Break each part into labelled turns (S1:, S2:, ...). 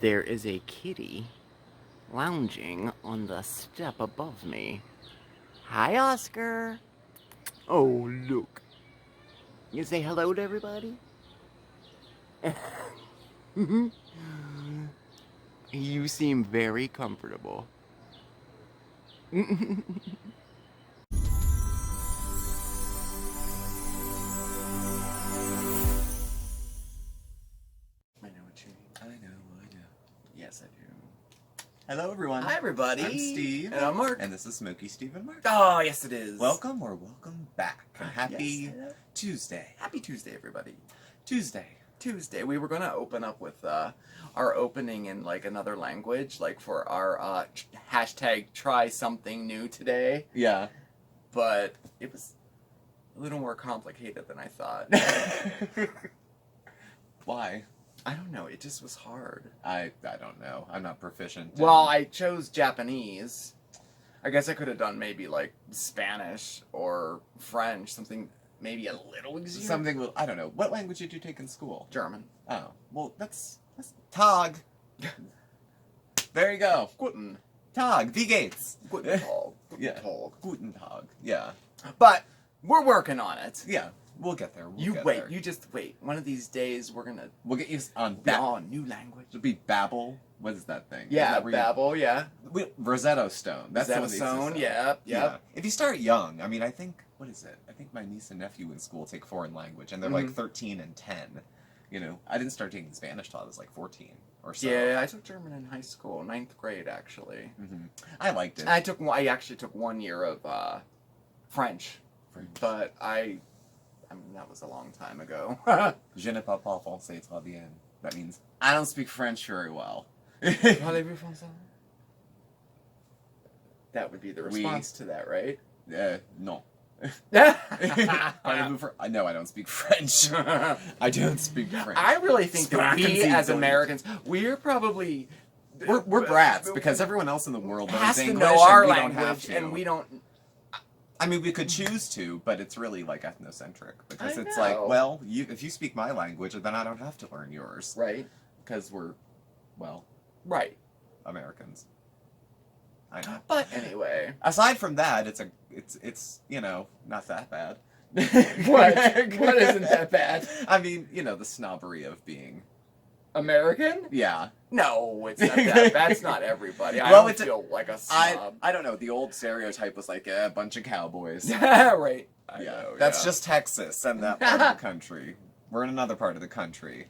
S1: There is a kitty lounging on the step above me. Hi, Oscar. Oh, look. You say hello to everybody? You seem very comfortable.
S2: I know.
S1: Yes, I do.
S2: Hello, everyone.
S1: Hi, everybody.
S2: I'm Steve.
S1: And I'm Mark.
S2: And this is Smokey, Steve, and Marc.
S1: Oh, yes, it is.
S2: Welcome back. And happy
S1: Yes.
S2: Tuesday.
S1: Happy Tuesday, everybody.
S2: Tuesday.
S1: We were going to open up with our opening in like another language, like for our hashtag try something new today,
S2: Yeah.
S1: but it was a little more complicated than I thought.
S2: Why?
S1: I don't know, it just was hard.
S2: I don't know. I'm not proficient.
S1: Well, I chose Japanese. I guess I could have done maybe like Spanish or French, something maybe a little easier.
S2: Something, I don't know. What language did you take in school?
S1: German.
S2: Oh, well, that's Tag. There you go.
S1: Guten.
S2: Tag. Wie geht's?
S1: Guten Tag.
S2: Yeah.
S1: Guten Tag.
S2: Guten Tag. Yeah.
S1: But we're working on it.
S2: Yeah. We'll get there.
S1: You just wait. One of these days we're gonna
S2: We'll get you on
S1: new language.
S2: It'll be Babel. What is that thing?
S1: Yeah,
S2: Is that where
S1: Babel. Yeah.
S2: Rosetta Stone. That's the
S1: Rosetta
S2: one they
S1: Stone.
S2: say.
S1: Yeah.
S2: Yeah. If you start young, I mean, I think, what is it? I think my niece and nephew in school take foreign language, and they're like 13 and 10. You know, I didn't start taking Spanish till I was like 14 or so.
S1: Yeah, I took German in high school, 9th grade actually.
S2: I liked it.
S1: I actually took 1 year of French, but I mean, that was a long time ago.
S2: Je ne parle pas français très bien. That means I don't speak French very well.
S1: Parlez-vous français? That would be the response to that, right?
S2: No.
S1: I
S2: No, I don't speak French. I don't speak French.
S1: really think that we,
S2: Scranton
S1: as
S2: seems
S1: Americans, we're probably...
S2: We're brats, because everyone else in the world
S1: has
S2: knows
S1: to
S2: English,
S1: know our
S2: and we don't have
S1: language,
S2: to.
S1: and we don't...
S2: I mean, we could choose to, but it's really, like, ethnocentric. Because
S1: I
S2: it's
S1: know.
S2: like, well, if you speak my language, then I don't have to learn yours.
S1: Right.
S2: Because we're, well,
S1: Right.
S2: Americans. I know.
S1: But anyway...
S2: Aside from that, it's you know, not that bad.
S1: What isn't that bad?
S2: I mean, you know, the snobbery of being...
S1: American?
S2: Yeah.
S1: No, it's not that. That's not everybody. I
S2: Well,
S1: don't
S2: it's
S1: feel like a snob.
S2: I don't know, the old stereotype was like, a bunch of cowboys.
S1: Right. I
S2: Yeah,
S1: know,
S2: that's
S1: yeah.
S2: just Texas and that part of the country. We're in another part of the country.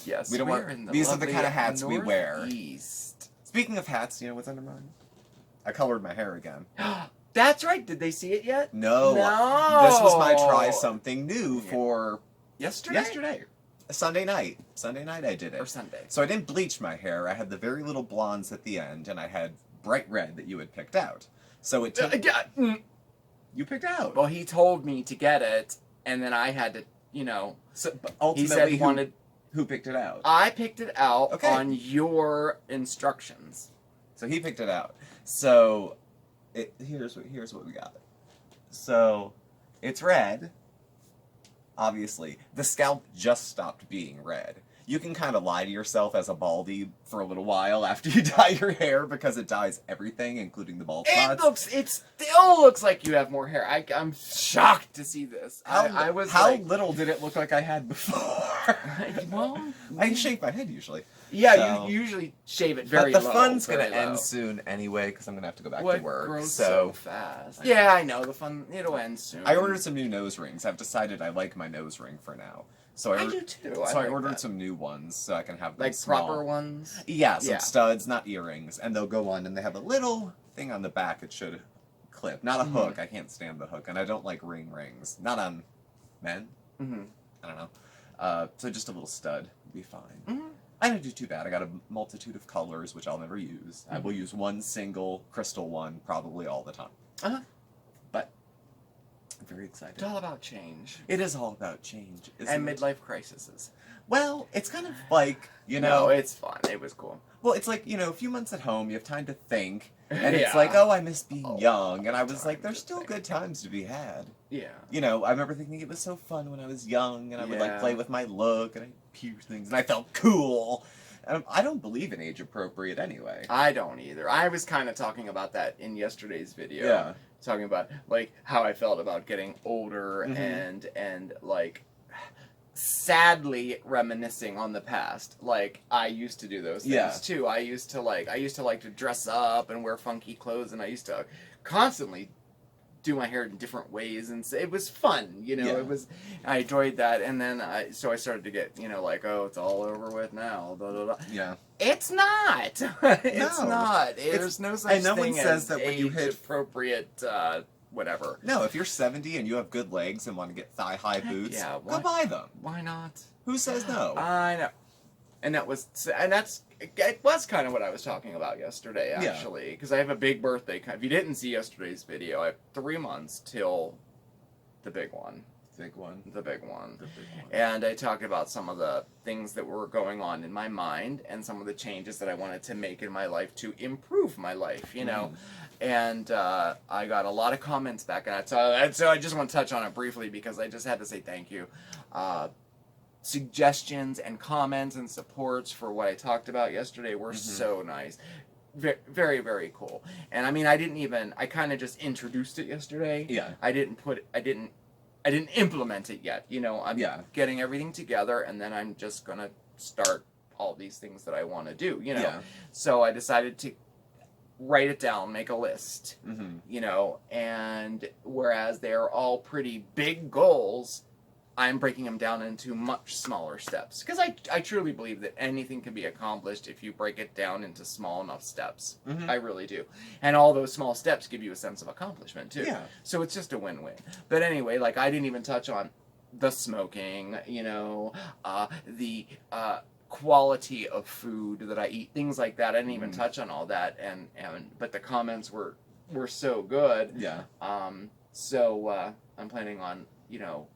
S1: Yes,
S2: We don't
S1: we're
S2: want-
S1: in the
S2: these are the
S1: lovely
S2: kind of hats we wear.
S1: Northeast.
S2: Speaking of hats, you know what's under mine? I colored my hair again.
S1: That's right. Did they see it yet?
S2: No.
S1: No.
S2: This was my try something new for
S1: Yesterday?
S2: Sunday night. Sunday night I did it.
S1: Or Sunday?
S2: So I didn't bleach my hair. I had the very little blondes at the end, and I had bright red that you had picked out. So it took... You picked out.
S1: Well, he told me to get it, and then I had to, you know...
S2: So, but
S1: He
S2: ultimately,
S1: said
S2: who picked it out?
S1: I picked it out
S2: Okay.
S1: on your instructions.
S2: So he picked it out. So here's what we got. So it's red. Obviously, the scalp just stopped being red. You can kind of lie to yourself as a baldy for a little while after you dye your hair because it dyes everything, including the bald spots.
S1: It still looks like you have more hair. I'm shocked to see this.
S2: How little did it look like I had before?
S1: Well,
S2: I shave my head usually.
S1: yeah,
S2: So-
S1: you usually shave it very
S2: But
S1: low.
S2: the fun's gonna
S1: very low.
S2: end soon anyway because I'm gonna have to go back
S1: What
S2: to work.
S1: grows
S2: So
S1: fast? Yeah, I know the fun. It'll end soon.
S2: I ordered some new nose rings. I've decided I like my nose ring for now. So
S1: I do too.
S2: So I
S1: like
S2: ordered
S1: that.
S2: some new ones so I can have them
S1: like
S2: small.
S1: proper ones.
S2: Yeah, some
S1: Yeah.
S2: studs, not earrings, and they'll go on, and they have a little thing on the back it should clip, not a hook. I can't stand the hook, and I don't like rings. Not on men.
S1: Mm-hmm.
S2: I don't know. So just a little stud would be fine. I didn't do too bad. I got a multitude of colors, which I'll never use. I will use one single crystal one probably all the time. But I'm very excited.
S1: It's all about change
S2: It is all about change,
S1: and
S2: isn't it?
S1: midlife crises.
S2: Well, it's kind of like, you know...
S1: No, it's fun. It was cool.
S2: Well, it's like, you know, a few months at home, you have time to think, and it's
S1: Yeah.
S2: like, oh, I miss being young, and I was
S1: time
S2: like, there's
S1: to
S2: still
S1: think.
S2: good times to be had.
S1: Yeah.
S2: You know, I remember thinking it was so fun when I was young, and I would, like,
S1: Yeah.
S2: play with my look, and I'd pierce things, and I felt cool, I don't believe in age appropriate anyway.
S1: I don't either. I was kind of talking about that in yesterday's video.
S2: Yeah.
S1: Talking about, like, how I felt about getting older
S2: Mhm.
S1: and, like, sadly reminiscing on the past. Like, I used to do those things,
S2: Yeah.
S1: too. I used to like to dress up and wear funky clothes, and I used to constantly do my hair in different ways, and it was fun, you know.
S2: Yeah.
S1: It was, I enjoyed that, and then I started to get, you know, like, oh, it's all over with now, blah, blah, blah.
S2: Yeah.
S1: It's not. It's
S2: No.
S1: not. There's no such
S2: and no
S1: thing
S2: one says
S1: as
S2: that when you hit
S1: appropriate whatever.
S2: No, if you're 70 and you have good legs and want to get thigh-high boots,
S1: yeah,
S2: go buy them.
S1: Why not?
S2: Who says no?
S1: I know. And that was kind of what I was talking about yesterday, actually, because I have a big birthday. If you didn't see yesterday's video, I have 3 months till the big one.
S2: Big one.
S1: The big one.
S2: The big one.
S1: And I talked about some of the things that were going on in my mind and some of the changes that I wanted to make in my life to improve my life, you know. And I got a lot of comments back, and so I just want to touch on it briefly because I just had to say thank you. Suggestions and comments and supports for what I talked about yesterday were so nice. Very, very cool. And I mean, I kind of just introduced it yesterday.
S2: Yeah.
S1: I didn't implement it yet. You know, I'm getting everything together, and then I'm just going to start all these things that I want to do, you know.
S2: Yeah.
S1: So I decided to write it down, make a list,
S2: Mm-hmm.
S1: you know, and whereas they're all pretty big goals, I'm breaking them down into much smaller steps. Because I truly believe that anything can be accomplished if you break it down into small enough steps.
S2: Mm-hmm.
S1: I really do. And all those small steps give you a sense of accomplishment, too.
S2: Yeah.
S1: So it's just a win-win. But anyway, like, I didn't even touch on the smoking, you know, the quality of food that I eat, things like that. I didn't even touch on all that. But the comments were so good.
S2: Yeah.
S1: So I'm planning on, you know,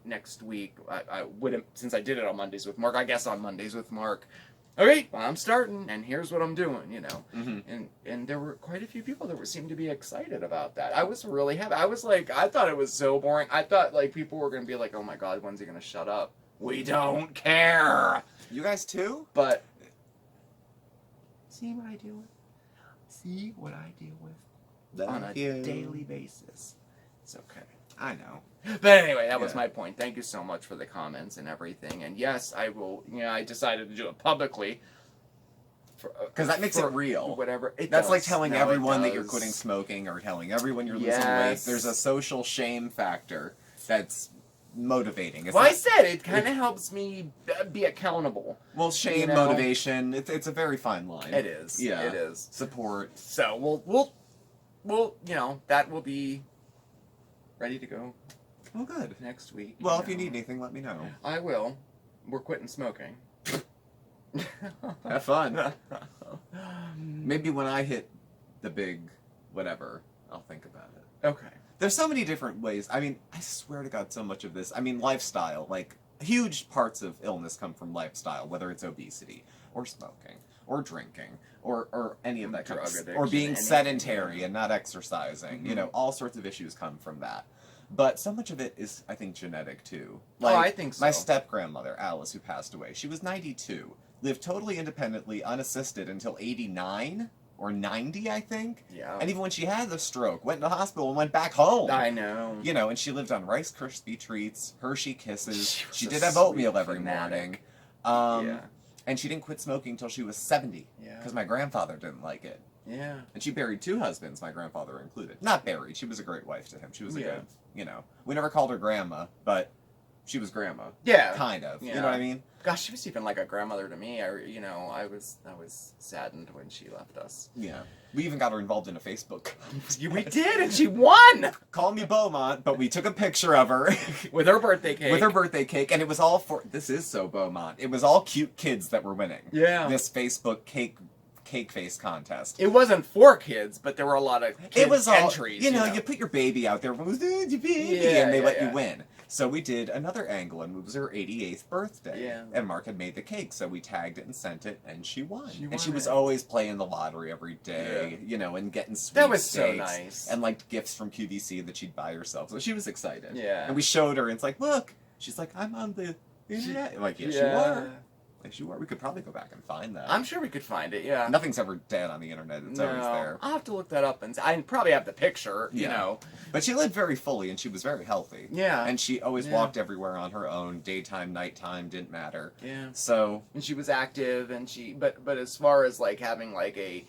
S1: next week, I would, since I did it on Mondays with Mark, I guess on Mondays with Mark, okay, well, I'm starting, and here's what I'm doing, you know.
S2: Mm-hmm.
S1: And there were quite a few people that seemed to be excited about that. I was really happy. I was like, I thought it was so boring. I thought, like, people were going to be like, oh my God, when's he going to shut up? We don't care.
S2: You guys too?
S1: But see what I deal with? See what I deal with on a daily basis. It's okay.
S2: I know.
S1: But anyway, that was my point. Thank you so much for the comments and everything. And yes, I will, you know, I decided to do it publicly.
S2: Because that makes it real.
S1: Whatever.
S2: That's like telling everyone that you're quitting smoking or telling everyone you're losing weight. There's a social shame factor that's motivating.
S1: Well, I said it kind of helps me be accountable.
S2: Well, shame,
S1: you know?
S2: Motivation, it's a very fine line.
S1: It is.
S2: Yeah.
S1: It is.
S2: Support.
S1: So we'll you know, that will be ready to go.
S2: Well, good.
S1: Next week.
S2: Well, if you need anything, let me know.
S1: I will. We're quitting smoking.
S2: Have fun. Maybe when I hit the big whatever, I'll think about it.
S1: Okay.
S2: There's so many different ways. I mean, I swear to God, so much of this. I mean, lifestyle. Like, huge parts of illness come from lifestyle, whether it's obesity, or smoking, or drinking, or any of that kind of stuff. Or being sedentary and not exercising.
S1: Mm-hmm.
S2: You know, all sorts of issues come from that. But so much of it is, I think, genetic, too.
S1: Like, I think so.
S2: My step-grandmother, Alice, who passed away, she was 92, lived totally independently, unassisted until 89 or 90, I think.
S1: Yeah.
S2: And even when she had the stroke, went to the hospital and went back home.
S1: I know.
S2: You know, and she lived on Rice Krispie treats, Hershey Kisses. She
S1: a
S2: did have oatmeal every
S1: fanatic.
S2: morning.
S1: Yeah.
S2: And she didn't quit smoking until she was 70.
S1: Yeah.
S2: Because my grandfather didn't like it.
S1: Yeah.
S2: And she buried 2 husbands, my grandfather included. Not buried. She was a great wife to him. She was a good, you know. We never called her grandma, but she was grandma.
S1: Yeah.
S2: Kind of.
S1: Yeah.
S2: You know what I mean?
S1: Gosh, she was even like a grandmother to me. I was saddened when she left us.
S2: Yeah. We even got her involved in a Facebook.
S1: We did, and she won!
S2: Call me Beaumont, but we took a picture of her.
S1: With her birthday cake.
S2: With her birthday cake, and it was all for... This is so Beaumont. It was all cute kids that were winning.
S1: Yeah.
S2: This Facebook cake face contest.
S1: It wasn't for kids, but there were a lot of
S2: it was all,
S1: entries.
S2: You know, you put your baby out there, and they let you win. So we did another angle, and it was her 88th birthday.
S1: Yeah.
S2: And Mark had made the cake, so we tagged it and sent it, and she won.
S1: And
S2: she was always playing the lottery every day, you know, and getting sweepstakes.
S1: That was so nice.
S2: And, like, gifts from QVC that she'd buy herself. So she was excited.
S1: Yeah.
S2: And we showed her, and it's like, look. She's like, I'm on the internet. I'm like, yes, you are. If you were, we could probably go back and find that.
S1: I'm sure we could find it, yeah.
S2: Nothing's ever dead on the internet. It's always there.
S1: I'll have to look that up, and I probably have the picture, you know.
S2: But she lived very fully, and she was very healthy.
S1: Yeah.
S2: And she always walked everywhere on her own. Daytime, nighttime, didn't matter.
S1: Yeah.
S2: So...
S1: And she was active, and but as far as, like, having, like, a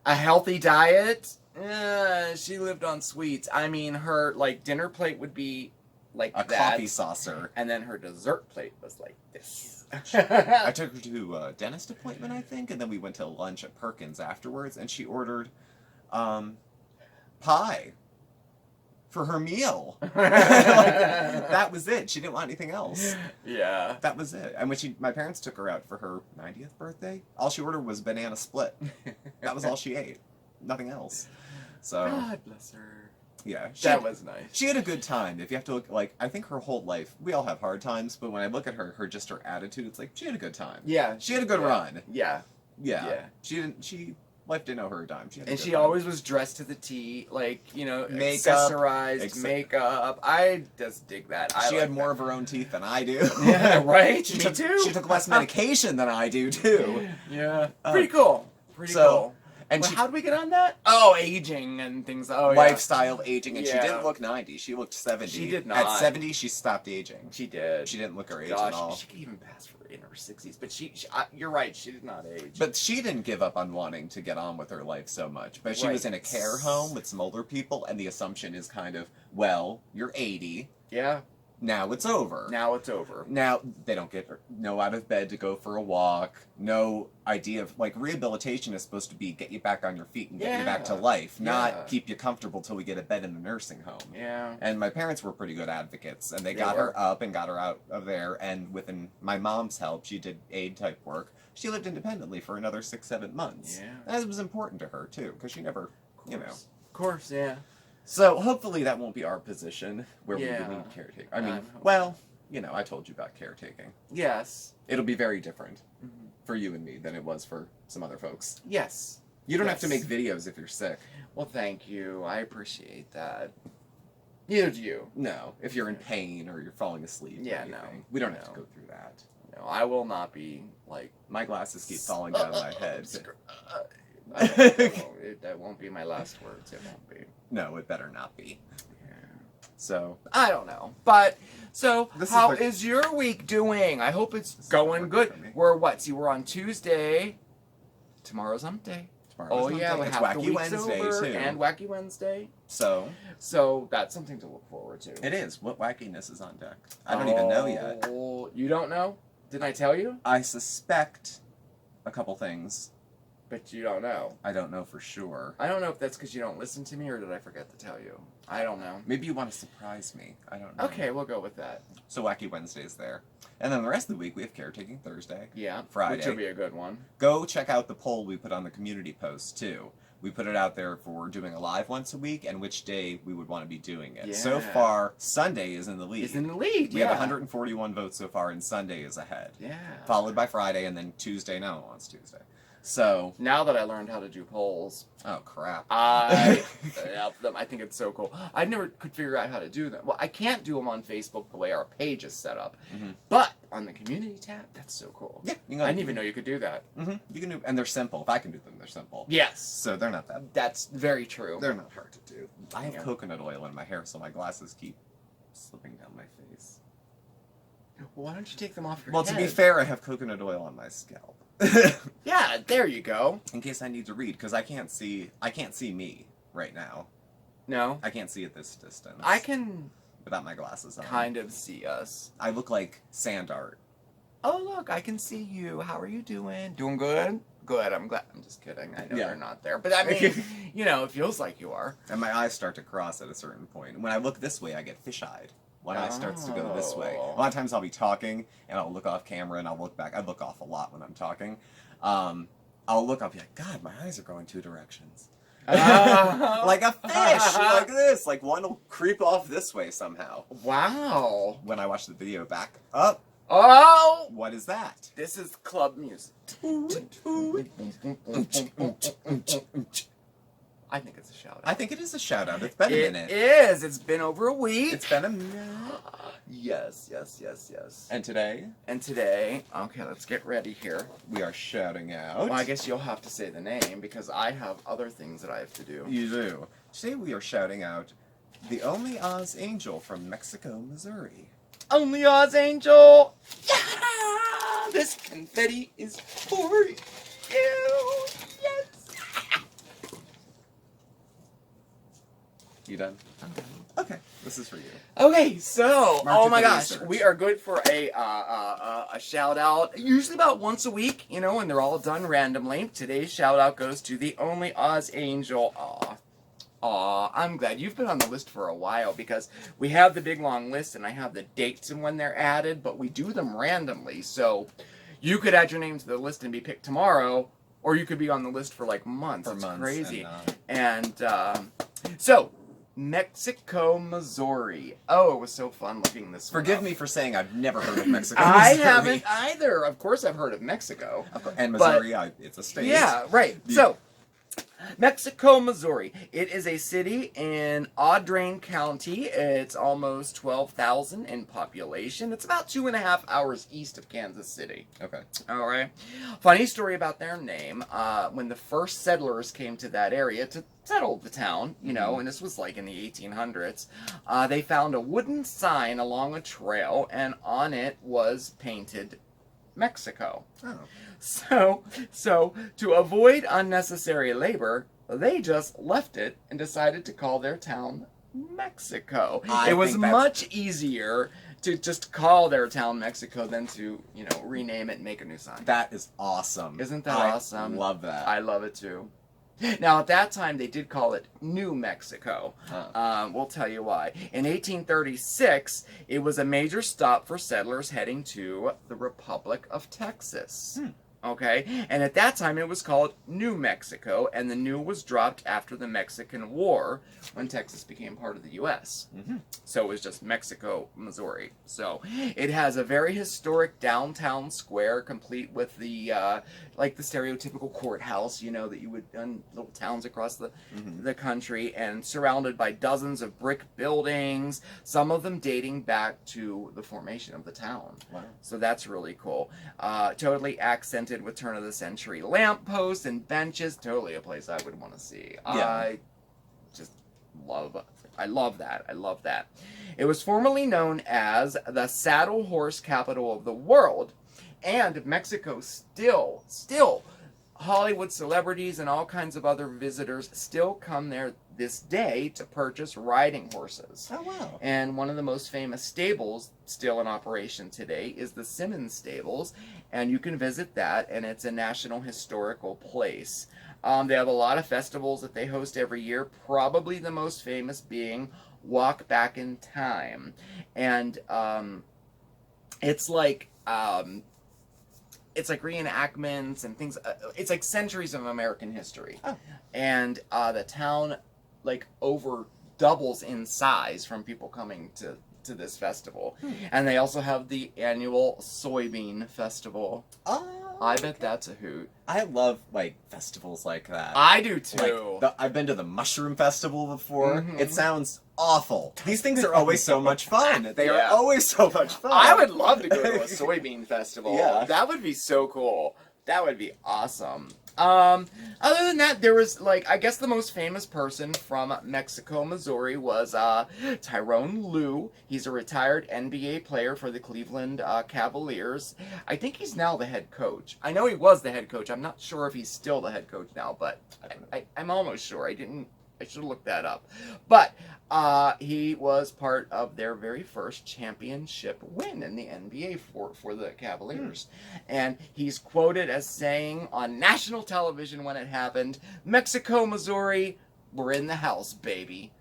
S1: healthy diet, she lived on sweets. I mean, her, like, dinner plate would be like
S2: a coffee saucer.
S1: And then her dessert plate was like this.
S2: I took her to a dentist appointment, I think, and then we went to lunch at Perkins afterwards, and she ordered pie for her meal. Like, that was it. She didn't want anything else.
S1: Yeah.
S2: That was it. And when my parents took her out for her 90th birthday, all she ordered was banana split. That was all she ate. Nothing else. So
S1: God bless her.
S2: Yeah.
S1: That was nice.
S2: She had a good time. If you have to look, like, I think her whole life, we all have hard times, but when I look at her attitude, it's like, she had a good time.
S1: Yeah.
S2: She had a good run.
S1: Yeah.
S2: Yeah. Life didn't owe her a dime.
S1: She always was dressed to the T, like, you know,
S2: makeup,
S1: accessorized, makeup. I just dig that.
S2: She had more of her own teeth than I do.
S1: Yeah, right?
S2: Me too. She took less medication than I do, too.
S1: Yeah. Pretty cool. Pretty cool.
S2: And
S1: how did we get on that? Oh, aging and things. Oh,
S2: lifestyle aging, and she didn't look 90. She looked 70.
S1: She did not.
S2: At 70, she stopped aging.
S1: She did.
S2: She didn't look her age at all.
S1: She could even pass for in her 60s, but you're right. She did not age.
S2: But she didn't give up on wanting to get on with her life so much. But she was in a care home with some older people, and the assumption is kind of, well, you're 80.
S1: Yeah.
S2: Now it's over.
S1: Now it's over.
S2: Now they don't get out of bed to go for a walk. No idea of, like, rehabilitation is supposed to be get you back on your feet and get you back to life, not keep you comfortable till we get a bed in the nursing home.
S1: Yeah.
S2: And my parents were pretty good advocates, and they got her up and got her out of there, and with my mom's help, she did aid type work. She lived independently for another 6-7 months.
S1: Yeah.
S2: That was important to her too, because she never,
S1: Of course, yeah.
S2: So hopefully that won't be our position where we would need caretaking. I mean, well, you know, I told you about caretaking.
S1: Yes.
S2: It'll be very different for you and me than it was for some other folks.
S1: Yes.
S2: You don't have to make videos if you're sick.
S1: Well, thank you. I appreciate that. Neither do you.
S2: No, if you're in pain or you're falling asleep.
S1: Yeah,
S2: no. We don't have to go through that.
S1: No, I will not be, like...
S2: My glasses keep falling down my head.
S1: That won't be my last words. It won't be.
S2: No, it better not be.
S1: Yeah.
S2: So
S1: I don't know, but how is your week doing? I hope it's going good. We're we're on Tuesday. Tomorrow's hump day.
S2: It's Wacky Wednesday too,
S1: and Wacky Wednesday.
S2: So
S1: that's something to look forward to.
S2: It is. What wackiness is on deck? I don't even know yet.
S1: You don't know? Didn't I tell you?
S2: I suspect a couple things.
S1: But you don't know.
S2: I don't know for sure.
S1: I don't know if that's because you don't listen to me or did I forget to tell you. I don't know.
S2: Maybe you want to surprise me. I don't know.
S1: Okay, we'll go with that.
S2: So Wacky Wednesday's there. And then the rest of the week we have Caretaking Thursday.
S1: Yeah.
S2: Friday.
S1: Which will be a good one.
S2: Go check out the poll we put on the community post too. We put it out there for doing a live once a week and which day we would want to be doing it.
S1: Yeah.
S2: So far, Sunday is in the lead.
S1: It's in the lead,
S2: We have 141 votes so far and Sunday is ahead.
S1: Yeah.
S2: Followed by Friday and then Tuesday. No one wants Tuesday. So
S1: now that I learned how to do polls,
S2: oh crap!
S1: I think it's so cool. I never could figure out how to do them. Well, I can't do them on Facebook the way our page is set up, but on the community tab, that's so cool.
S2: Yeah,
S1: I didn't even know you could do that.
S2: You can do, and they're simple. If I can do them, they're simple.
S1: Yes.
S2: So they're not that.
S1: That's very true.
S2: They're not hard to do. I have coconut oil in my hair, so my glasses keep slipping down my face.
S1: Well, why don't you take them off your head?
S2: Well, to be fair, I have coconut oil on my scalp.
S1: Yeah, there you go.
S2: In case I need to read, because I can't see me right now.
S1: No?
S2: I can't see at this distance.
S1: I can...
S2: without my glasses on.
S1: Kind of see us.
S2: I look like sand art.
S1: Oh, look, I can see you. How are you doing? Doing good? Good, I'm glad. I'm just kidding. I know they're not there. But I mean, you know, it feels like you are. And
S2: my eyes start to cross at a certain point. When I look this way, I get fish-eyed. One eye starts to go this way. A lot of times I'll be talking, and I'll look off camera, and I'll look back. I look off a lot when I'm talking. I'll look up, be like, God, my eyes are going 2 directions. Like a fish, like this. Like one will creep off this way somehow.
S1: Wow.
S2: When I watch the video back up.
S1: Oh!
S2: What is that?
S1: This is club music. I think it's a shout out.
S2: I think it is a shout out. It's been a minute.
S1: It is. It's been over a week.
S2: It's been a minute.
S1: Yes.
S2: And today,
S1: okay, let's get ready here.
S2: we are shouting out.
S1: Well, I guess you'll have to say the name because I have other things that I have to do.
S2: You do. Today we are shouting out the Only Oz Angel from Mexico, Missouri.
S1: Only Oz Angel! Yeah! This confetti is for you! Yes!
S2: You done?
S1: I'm done.
S2: Okay, this is for you.
S1: Okay, so,
S2: Mark
S1: oh
S2: did
S1: my
S2: the
S1: gosh,
S2: research.
S1: we are good for a shout out, usually about once a week, you know, and they're all done randomly. Today's shout out goes to the Only Oz Angel. Aw, I'm glad you've been on the list for a while because we have the big long list and I have the dates and when they're added, but we do them randomly. So you could add your name to the list and be picked tomorrow, or you could be on the list for like months.
S2: For
S1: it's
S2: months
S1: crazy.
S2: and,
S1: So, Mexico, Missouri. Oh, it was so fun looking this one
S2: Forgive
S1: up.
S2: me for saying I've never heard of Mexico,
S1: I
S2: Missouri.
S1: haven't either. Of course I've heard of Mexico.
S2: And Missouri, it's a state.
S1: Yeah, right.
S2: Yeah.
S1: So, Mexico, Missouri. It is a city in Audrain County. It's almost 12,000 in population. It's about 2.5 hours east of Kansas City.
S2: Okay.
S1: All right. Funny story about their name. When the first settlers came to that area to settle the town, you know, and this was like in the 1800s, they found a wooden sign along a trail, and on it was painted Mexico.
S2: Oh.
S1: So to avoid unnecessary labor, they just left it and decided to call their town Mexico.
S2: I
S1: It was
S2: think that's-
S1: much easier to just call their town Mexico than to, you know, rename it and make a new sign.
S2: That is awesome.
S1: Isn't that
S2: I
S1: awesome?
S2: love that.
S1: I love it too. Now, at that time, they did call it New Mexico. We'll tell you why. In 1836, it was a major stop for settlers heading to the Republic of Texas. Okay? And at that time, it was called New Mexico, and the new was dropped after the Mexican War when Texas became part of the U.S. So it was just Mexico, Missouri. So it has a very historic downtown square, complete with the like the stereotypical courthouse, you know, that you would in little towns across the country, and surrounded by dozens of brick buildings, some of them dating back to the formation of the town.
S2: Wow.
S1: So that's really cool. Totally accented with turn-of-the-century lampposts and benches. Totally a place I would want to see.
S2: Yeah.
S1: I love that. It was formerly known as the saddle horse capital of the world, and Mexico still Hollywood celebrities and all kinds of other visitors still come there this day to purchase riding horses.
S2: Oh, wow.
S1: And one of the most famous stables still in operation today is the Simmons Stables, and you can visit that, and it's a national historical place. They have a lot of festivals that they host every year, probably the most famous being Walk Back in Time. And it's like reenactments and things. It's like centuries of American history.
S2: Oh.
S1: And the town like over doubles in size from people coming to this festival. And they also have the annual soybean festival.
S2: Oh,
S1: I bet that's a hoot.
S2: I love like festivals like that.
S1: I do too.
S2: Like I've been to the Mushroom Festival before.
S1: Mhm.
S2: It sounds awful. These things are always so much fun. They
S1: Yeah.
S2: are always so much fun.
S1: I would love to go to a soybean festival.
S2: Yeah.
S1: That would be so cool. That would be awesome. Other than that, there was, like, I guess the most famous person from Mexico, Missouri was Tyrone Lue. He's a retired NBA player for the Cleveland Cavaliers. I think he's now the head coach. I know he was the head coach. I'm not sure if he's still the head coach now, but I'm almost sure. I should look that up. But he was part of their very first championship win in the NBA for the Cavaliers. And he's quoted as saying on national television when it happened, "Mexico, Missouri, we're in the house, baby."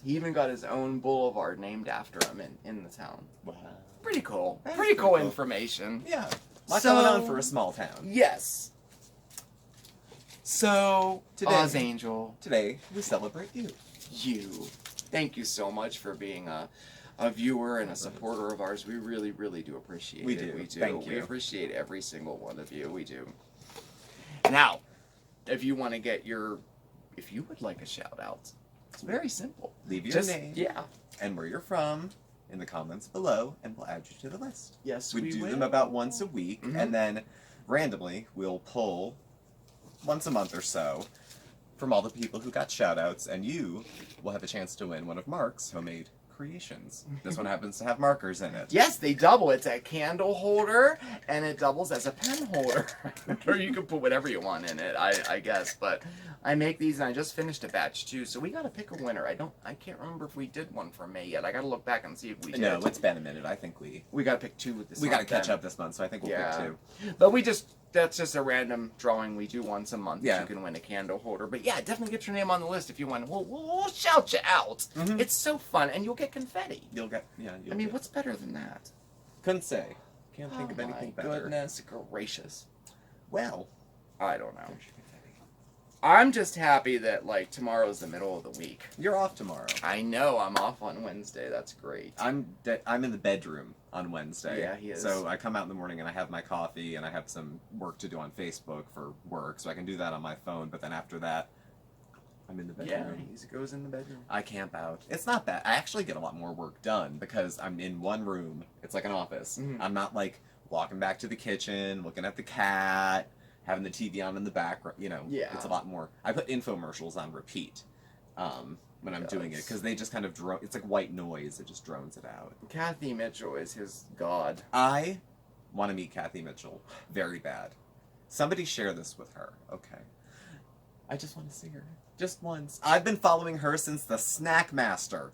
S1: He even got his own boulevard named after him in the town.
S2: Wow.
S1: Pretty cool.
S2: That is
S1: Pretty cool
S2: pretty cool.
S1: information.
S2: Yeah. Lots
S1: So-
S2: going on for a small town.
S1: Yes. So,
S2: Today-
S1: Oz Angel,
S2: Today, we celebrate you.
S1: thank you so much for being a viewer and a supporter of ours. We really, really do appreciate
S2: We
S1: it.
S2: do.
S1: We do.
S2: Thank
S1: We
S2: you.
S1: appreciate every single one of you. We do. Now, if you want to get your if you would like a shout out, it's very simple.
S2: Leave your
S1: Just
S2: name
S1: yeah.
S2: and where you're from in the comments below, and we'll add you to the list.
S1: Yes,
S2: We
S1: we
S2: do
S1: will.
S2: them about once a week,
S1: Mhm.
S2: and then randomly we'll pull once a month or so from all the people who got shout outs, and you will have a chance to win one of Mark's homemade creations. This one happens to have markers in it.
S1: Yes, they double. It's a candle holder, and it doubles as a pen holder. Or you can put whatever you want in it, I guess. But I make these, and I just finished a batch, too. So we got to pick a winner. I can't remember if we did one for May yet. I got to look back and see if we did.
S2: No, it's been a minute. I think we
S1: got to pick 2 with this
S2: got to
S1: month
S2: catch
S1: then.
S2: up this month, so I think we'll
S1: Yeah.
S2: pick 2.
S1: But that's just a random drawing we do once a month.
S2: Yeah.
S1: You can win a candle holder. But yeah, definitely get your name on the list if you win. We'll shout you out.
S2: Mhm.
S1: It's so fun, and you'll get confetti.
S2: You'll get, yeah.
S1: I mean, what's better than that?
S2: Couldn't say. Can't think of anything
S1: my
S2: better.
S1: goodness gracious.
S2: Well,
S1: I don't know.
S2: there's your confetti.
S1: I'm just happy that, like, tomorrow's the middle of the week.
S2: You're off tomorrow.
S1: I know, I'm off on Wednesday. That's great.
S2: I'm in the bedroom on Wednesday.
S1: Yeah, he is.
S2: So I come out in the morning and I have my coffee and I have some work to do on Facebook for work, so I can do that on my phone. But then after that, I'm in the
S1: Yeah,
S2: bedroom.
S1: he goes in the bedroom.
S2: I camp out. It's not bad. I actually get a lot more work done because I'm in one room. It's like an office.
S1: Mhm.
S2: I'm not like walking back to the kitchen, looking at the cat, having the TV on in the background. You know,
S1: Yeah.
S2: it's a lot more. I put infomercials on repeat when I'm doing it
S1: Yes.
S2: because they just kind of drone. It's like white noise. It just drones it out.
S1: Kathy Mitchell is his god.
S2: I want to meet Kathy Mitchell very bad. Somebody share this with her, okay? I just want to see her. Just once. I've been following her since the Snack Master.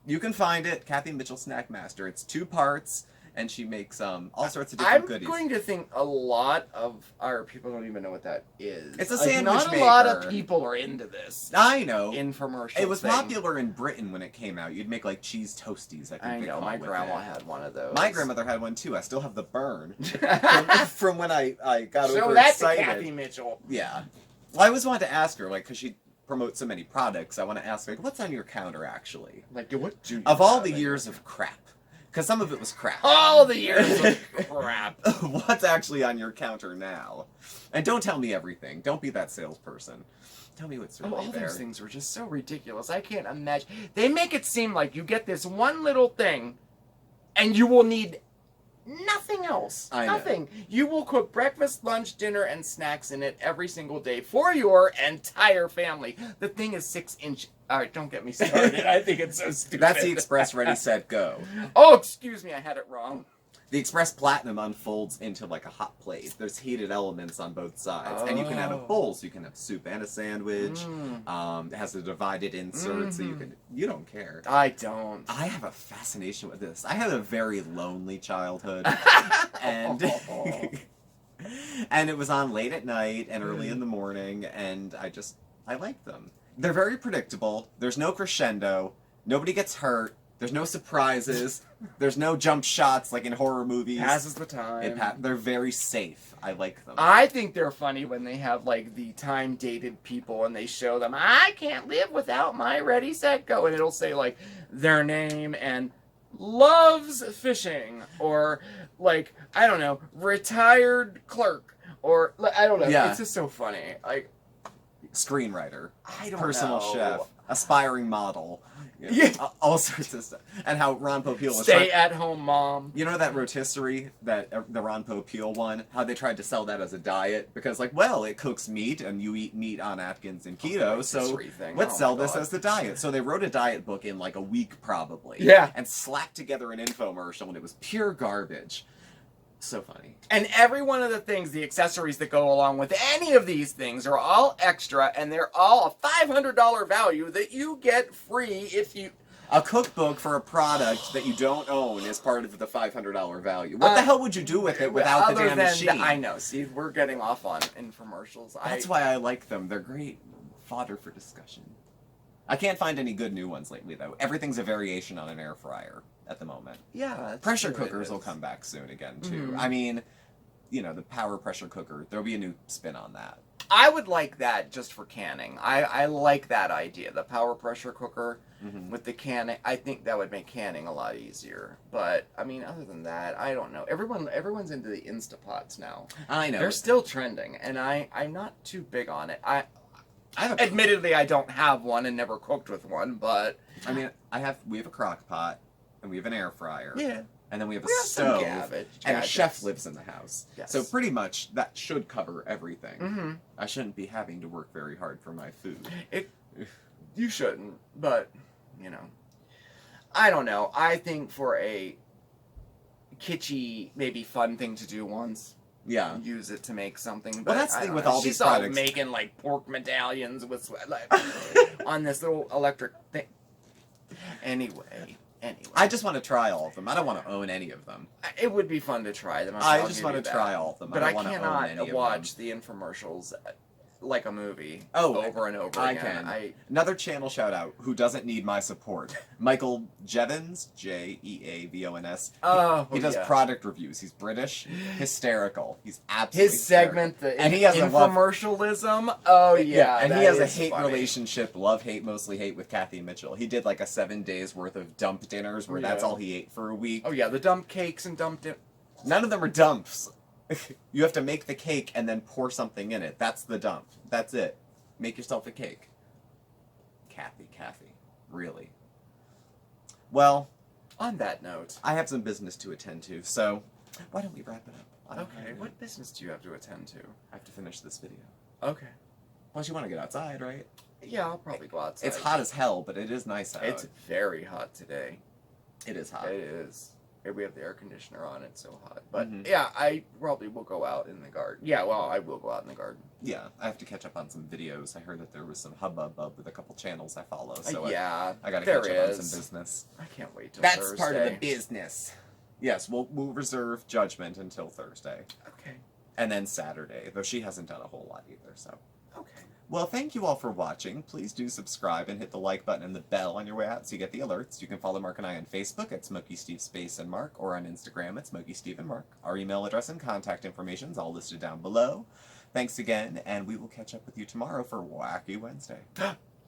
S2: You can find it, Kathy Mitchell Snack Master. It's 2 parts, and she makes all sorts of different
S1: I'm
S2: goodies.
S1: going to think a lot of our people don't even know what that is.
S2: It's a
S1: Like,
S2: sandwich
S1: Not a lot
S2: maker.
S1: of people are into this
S2: I know.
S1: infomercial
S2: It was
S1: thing.
S2: popular in Britain when it came out. You'd make like cheese toasties. I think
S1: I
S2: they
S1: know,
S2: call
S1: my
S2: it with
S1: grandma
S2: it.
S1: had one of those.
S2: My grandmother had one too. I still have the burn
S1: Show
S2: from when I got
S1: that to
S2: overexcited.
S1: Kathy Mitchell.
S2: Yeah. Well, I always wanted to ask her, like, because she promotes so many products, I want to ask her, like, what's on your counter, actually?
S1: Like, what do you
S2: Of all
S1: have
S2: the
S1: in
S2: years
S1: your-
S2: of crap. Because some of it was crap.
S1: all the years of crap.
S2: What's actually on your counter now? And don't tell me everything. Don't be that salesperson. Tell me what's
S1: Oh,
S2: really
S1: all
S2: there.
S1: those things were just so ridiculous. I can't imagine. They make it seem like you get this one little thing, and you will need nothing else.
S2: I know.
S1: Nothing. You will cook breakfast, lunch, dinner, and snacks in it every single day for your entire family. The thing is 6 inch. All right, don't get me started. I think it's so stupid.
S2: That's the Express Ready, Set, Go.
S1: Oh, excuse me, I had it wrong.
S2: The Express Platinum unfolds into like a hot plate. There's heated elements on both sides. And you can have a
S1: Oh.
S2: bowl, so you can have soup and a sandwich.
S1: Mm.
S2: It has a divided insert, so you don't care.
S1: I don't.
S2: I have a fascination with this. I had a very lonely childhood. and and it was on late at night and early in the morning, and I like them. They're very predictable. There's no crescendo. Nobody gets hurt. There's no surprises. There's no jump shots like in horror movies.
S1: Passes the time.
S2: They're very safe. I like them.
S1: I think they're funny when they have like the time dated people and they show them, I can't live without my Ready Set Go, and it'll say like their name and loves fishing, or like, I don't know, retired clerk, or I don't know.
S2: Yeah.
S1: It's just so funny. Like,
S2: Screenwriter,
S1: I don't
S2: personal
S1: know.
S2: chef, aspiring model.
S1: Yeah.
S2: All sorts of stuff. And how Ron Popeil was
S1: Stay at home mom.
S2: You know that rotisserie, the Ron Popeil one? How they tried to sell that as a diet? Because, like, well, it cooks meat, and you eat meat on Atkins and keto, so
S1: rotisserie thing.
S2: let's
S1: Oh
S2: sell
S1: my
S2: this
S1: God.
S2: as the diet. So they wrote a diet book in, like, a week, probably.
S1: Yeah.
S2: And slapped together an infomercial, and it was pure garbage. So funny.
S1: And every one of the things, the accessories that go along with any of these things are all extra, and they're all a $500 value that you get free if you...
S2: A cookbook for a product that you don't own is part of the $500 value. What the hell would you do with it without the
S1: other
S2: damn
S1: than
S2: machine?
S1: I know. See, we're getting off on infomercials.
S2: That's why I like them. They're great fodder for discussion. I can't find any good new ones lately, though. Everything's a variation on an air fryer at the moment.
S1: Yeah, that's
S2: Pressure
S1: true, it
S2: cookers will
S1: is.
S2: come back soon again, too.
S1: Mhm.
S2: I mean, you know, the power pressure cooker, there'll be a new spin on that.
S1: I would like that just for canning. I like that idea. The power pressure cooker
S2: Mhm.
S1: with the canning. I think that would make canning a lot easier. But I mean, other than that, I don't know. Everyone's into the Instapots now.
S2: I know.
S1: They're still trending, and I'm not too big on it. Admittedly, I don't have one and never cooked with one, but
S2: I mean, we have a crock pot, and we have an air fryer.
S1: yeah.
S2: And then we have a
S1: We have some
S2: stove, and a
S1: gadgets.
S2: chef lives in the house.
S1: Yes.
S2: So pretty much that should cover everything.
S1: Mm-hmm.
S2: I shouldn't be having to work very hard for my food.
S1: You shouldn't, but, you know. I don't know. I think for a kitschy, maybe fun thing to do once,
S2: Yeah.
S1: use it to make something. But
S2: Well, that's the
S1: I
S2: thing
S1: don't
S2: with
S1: know.
S2: all these
S1: She's all
S2: products.
S1: making, like, pork medallions with, like, on this little electric thing. Anyway.
S2: I just want to try all of them. I don't want to own any of them.
S1: It would be fun to try them.
S2: I just want to try all of them.
S1: But
S2: I
S1: I
S2: don't want to own any
S1: cannot
S2: of
S1: watch
S2: them.
S1: the infomercials like a movie over and over
S2: I
S1: again.
S2: can. Another channel shout out who doesn't need my support. Michael Jevons, Jeavons.
S1: Oh,
S2: He does
S1: yeah.
S2: product reviews. He's British, hysterical. He's absolutely
S1: His segment, the
S2: And he has a love-
S1: infomercialism. Oh yeah,
S2: and
S1: that
S2: he has a
S1: is
S2: hate
S1: funny.
S2: relationship, love hate, mostly hate with Kathy Mitchell. He did like a 7 days worth of dump dinners where that's
S1: Yeah.
S2: all he ate for a week.
S1: Oh yeah, the dump cakes and
S2: None of them are dumps. You have to make the cake and then pour something in it. That's the dump. That's it. Make yourself a cake. Kathy, really. Well,
S1: On that note,
S2: I have some business to attend to, so why don't we wrap it up?
S1: okay, what business do you have to attend to?
S2: I have to finish this video.
S1: Okay,
S2: Plus, you want to get outside, right?
S1: yeah, I'll probably go outside.
S2: It's hot as hell, but it is nice out.
S1: It's very hot today.
S2: It is hot.
S1: It is. We have the air conditioner on. It's so hot. But
S2: Mhm.
S1: yeah, I probably will go out in the garden. Yeah, well, I will go out in the garden.
S2: Yeah, I have to catch up on some videos. I heard that there was some hubbub with a couple channels I follow, so
S1: yeah,
S2: I gotta
S1: there
S2: catch up on
S1: is.
S2: some business.
S1: I can't wait till
S2: That's
S1: Thursday.
S2: part of the business. Yes, we'll reserve judgment until Thursday.
S1: Okay.
S2: And then Saturday, though she hasn't done a whole lot either, so.
S1: Okay.
S2: Well, thank you all for watching. Please do subscribe and hit the like button and the bell on your way out so you get the alerts. You can follow Mark and I on Facebook at SmokeySteveAndMarc or on Instagram at SmokeySteveAndMarc. Our email address and contact information is all listed down below. Thanks again, and we will catch up with you tomorrow for Wacky Wednesday.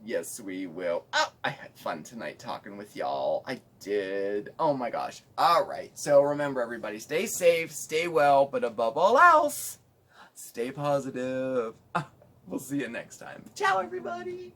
S1: Yes, we will. Oh, I had fun tonight talking with y'all. I did. Oh my gosh. All right. So remember, everybody, stay safe, stay well, but above all else, stay positive. We'll see you next time. Ciao, everybody.